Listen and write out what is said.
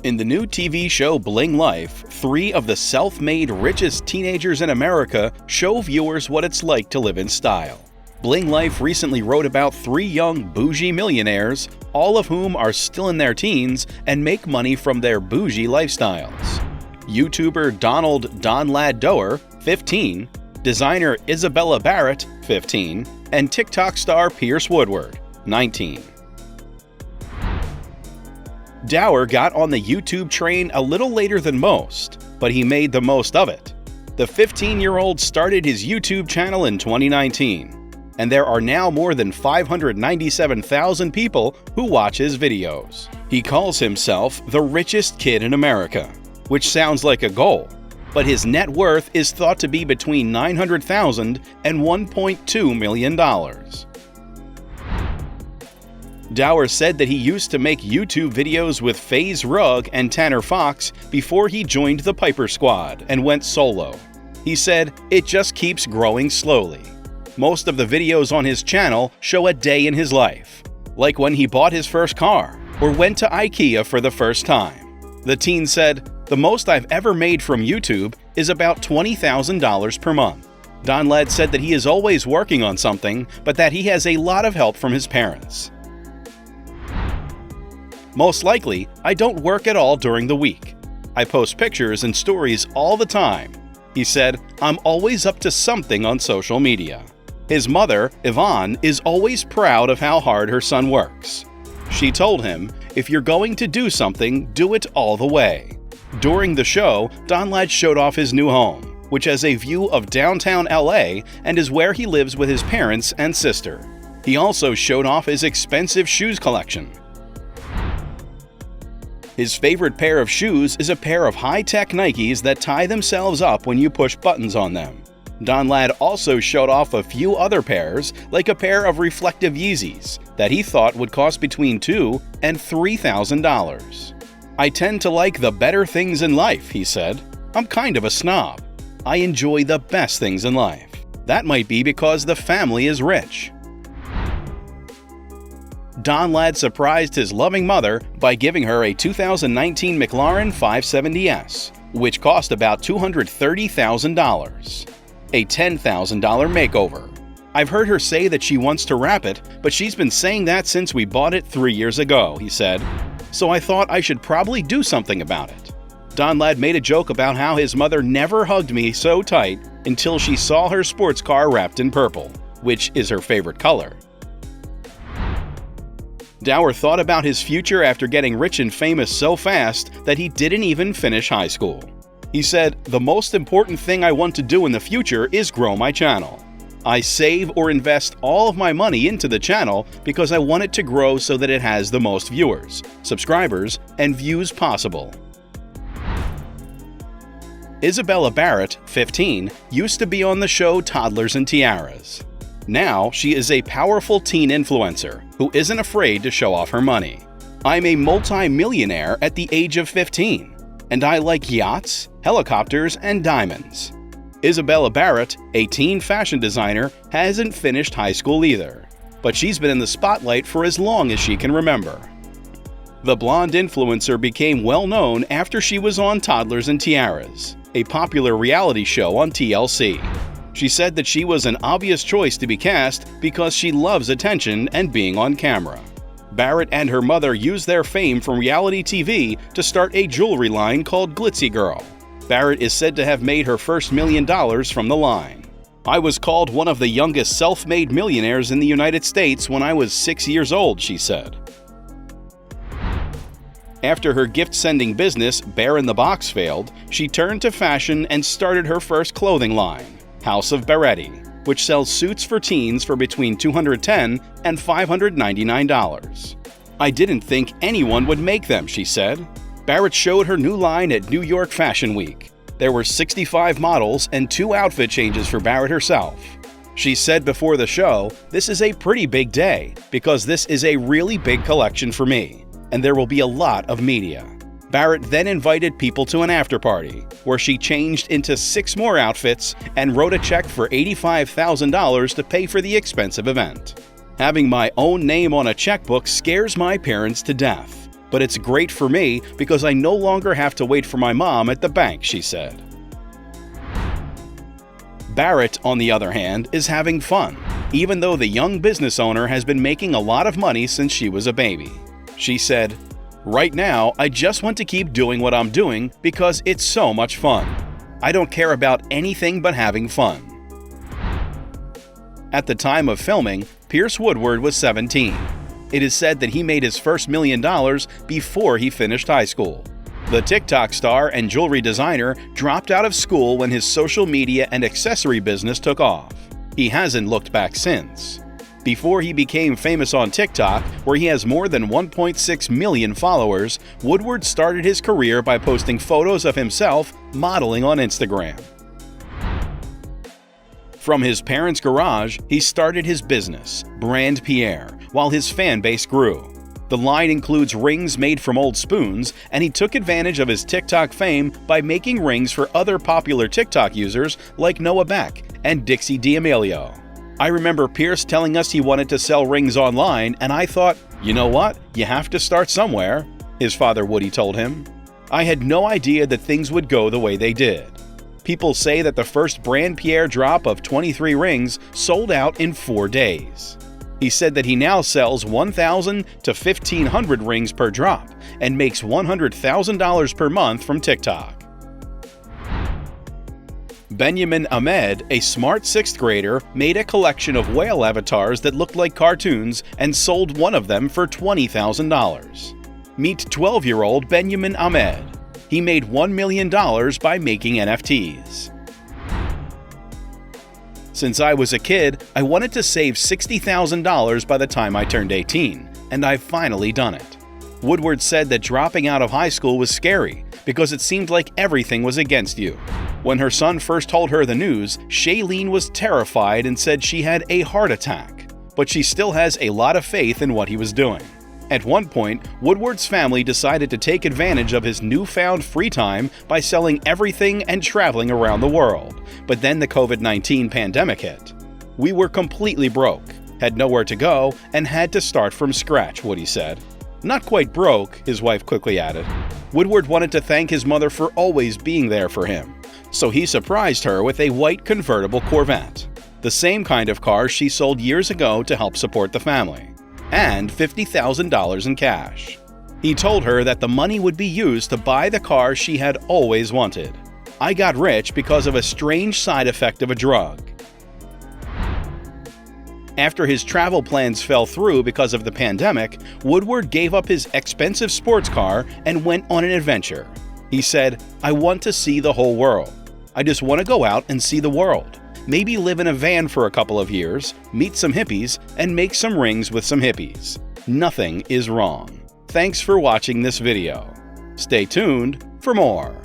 In the new TV show Bling Life, 3 of the self-made richest teenagers in America show viewers what it's like to live in style. Bling Life recently wrote about 3 young bougie millionaires, all of whom are still in their teens and make money from their bougie lifestyles. YouTuber Donald Don Lad Doer, 15, designer Isabella Barrett, 15, and TikTok star Pierce Woodward, 19. Dower got on the YouTube train a little later than most, but he made the most of it. The 15-year-old started his YouTube channel in 2019, and there are now more than 597,000 people who watch his videos. He calls himself the richest kid in America, which sounds like a goal, but his net worth is thought to be between $900,000 and $1.2 million. Dower said that he used to make YouTube videos with FaZe Rug and Tanner Fox before he joined the Piper Squad and went solo. He said, "It just keeps growing slowly." Most of the videos on his channel show a day in his life, like when he bought his first car or went to IKEA for the first time. The teen said, "The most I've ever made from YouTube is about $20,000 per month." Don Lad said that he is always working on something, but that he has a lot of help from his parents. "Most likely, I don't work at all during the week. I post pictures and stories all the time." He said, "I'm always up to something on social media." His mother, Yvonne, is always proud of how hard her son works. She told him, "If you're going to do something, do it all the way." During the show, Don Lad showed off his new home, which has a view of downtown LA and is where he lives with his parents and sister. He also showed off his expensive shoes collection. His favorite pair of shoes is a pair of high-tech Nikes that tie themselves up when you push buttons on them. Don Lad also showed off a few other pairs, like a pair of reflective Yeezys that he thought would cost between $2,000 and $3,000. "I tend to like the better things in life," he said. "I'm kind of a snob. I enjoy the best things in life. That might be because the family is rich." Don Lad surprised his loving mother by giving her a 2019 McLaren 570S, which cost about $230,000. A $10,000 makeover. "I've heard her say that she wants to wrap it, but she's been saying that since we bought it 3 years ago," he said. "So I thought I should probably do something about it." Don Lad made a joke about how his mother never hugged me so tight until she saw her sports car wrapped in purple, which is her favorite color. Dower thought about his future after getting rich and famous so fast that he didn't even finish high school. He said, "The most important thing I want to do in the future is grow my channel. I save or invest all of my money into the channel because I want it to grow so that it has the most viewers, subscribers, and views possible." Isabella Barrett, 15, used to be on the show Toddlers and Tiaras. Now, she is a powerful teen influencer who isn't afraid to show off her money. "I'm a multi-millionaire at the age of 15, and I like yachts, helicopters, and diamonds." Isabella Barrett, a teen fashion designer, hasn't finished high school either, but she's been in the spotlight for as long as she can remember. The blonde influencer became well known after she was on Toddlers and Tiaras, a popular reality show on TLC. She said that she was an obvious choice to be cast because she loves attention and being on camera. Barrett and her mother used their fame from reality TV to start a jewelry line called Glitzy Girl. Barrett is said to have made her first $1 million from the line. "I was called one of the youngest self-made millionaires in the United States when I was 6 years old," she said. After her gift-sending business, Bear in the Box, failed, she turned to fashion and started her first clothing line, House of Beretti, which sells suits for teens for between $210 and $599. "I didn't think anyone would make them," she said. Barrett showed her new line at New York Fashion Week. There were 65 models and 2 outfit changes for Barrett herself. She said before the show, "This is a pretty big day because this is a really big collection for me, and there will be a lot of media." Barrett then invited people to an after-party, where she changed into 6 more outfits and wrote a check for $85,000 to pay for the expensive event. "Having my own name on a checkbook scares my parents to death. But it's great for me because I no longer have to wait for my mom at the bank, she said. Barrett, on the other hand, is having fun, even though the young business owner has been making a lot of money since she was a baby. She said, "Right now, I just want to keep doing what I'm doing because it's so much fun. I don't care about anything but having fun." At the time of filming, Pierce Woodward was 17. It is said that he made his first $1 million before he finished high school. The TikTok star and jewelry designer dropped out of school when his social media and accessory business took off. He hasn't looked back since. Before he became famous on TikTok, where he has more than 1.6 million followers, Woodward started his career by posting photos of himself modeling on Instagram. From his parents' garage, he started his business, Brand Pierre, while his fan base grew. The line includes rings made from old spoons, and he took advantage of his TikTok fame by making rings for other popular TikTok users like Noah Beck and Dixie D'Amelio. I remember Pierce telling us he wanted to sell rings online, and I thought, you know what, you have to start somewhere, his father Woody told him. I had no idea that things would go the way they did. People say that the first Brand Pierre drop of 23 rings sold out in 4 days. He said that he now sells 1,000 to 1,500 rings per drop and makes $100,000 per month from TikTok. Benjamin Ahmed, a smart 6th grader, made a collection of whale avatars that looked like cartoons and sold one of them for $20,000. Meet 12-year-old Benjamin Ahmed. He made $1 million by making NFTs. Since I was a kid, I wanted to save $60,000 by the time I turned 18, and I've finally done it. Woodward said that dropping out of high school was scary because it seemed like everything was against you. When her son first told her the news, Shailene was terrified and said she had a heart attack, but she still has a lot of faith in what he was doing. At one point, Woodward's family decided to take advantage of his newfound free time by selling everything and traveling around the world. But then the COVID-19 pandemic hit. "We were completely broke, had nowhere to go, and had to start from scratch," Woody said. "Not quite broke," his wife quickly added. Woodward wanted to thank his mother for always being there for him, so he surprised her with a white convertible Corvette, the same kind of car she sold years ago to help support the family, and $50,000 in cash. He told her that the money would be used to buy the car she had always wanted. "I got rich because of a strange side effect of a drug." After his travel plans fell through because of the pandemic, Woodward gave up his expensive sports car and went on an adventure. He said, "I want to see the whole world. I just want to go out and see the world. Maybe live in a van for a couple of years, meet some hippies, and make some rings with some hippies. Nothing is wrong." Thanks for watching this video. Stay tuned for more.